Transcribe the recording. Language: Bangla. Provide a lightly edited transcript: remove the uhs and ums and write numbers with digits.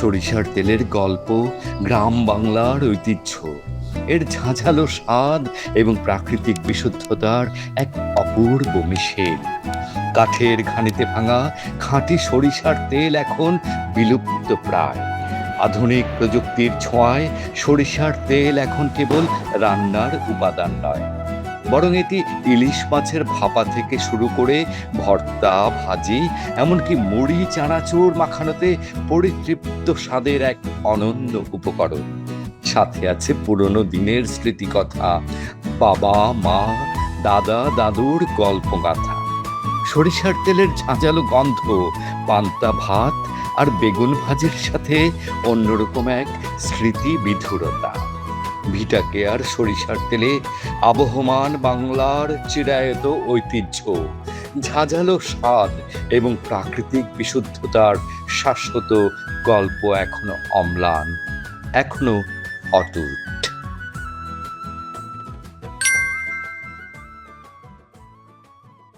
সরিষার তেলের গল্প গ্রাম বাংলার ঐতিহ্য। এর ঝাঁঝালো স্বাদ এবং প্রাকৃতিক বিশুদ্ধতার এক অপূর্ব মিশেল। কাঠের ঘানিতে ভাঙা খাঁটি সরিষার তেল এখন বিলুপ্ত প্রায়। আধুনিক প্রযুক্তির ছোঁয়ায় সরিষার তেল এখন কেবল রান্নার উপাদান নয়, বরং এটি ইলিশ মাছের ভাপা থেকে শুরু করে ভর্তা, ভাজি, এমনকি মুড়ি, চানাচুর মাখানোতে পরিতৃপ্ত স্বাদের এক অনন্য উপকরণ। সাথে আছে পুরনো দিনের স্মৃতিকথা, বাবা, মা, দাদা, দাদুর গল্পগাথা। সরিষার তেলের ঝাঁঝালো গন্ধ পান্তা ভাত আর বেগুন ভাজির সাথে অন্যরকম এক স্মৃতি বিধুরতা। ভিটা কেয়ার সরিষার তেলে আবহমান বাংলার চিরায়ত ঐতিহ্য, ঝাঁঝালো স্বাদ এবং প্রাকৃতিক বিশুদ্ধতার শাশ্বত গল্প এখনো অম্লান, এখনো অটুট।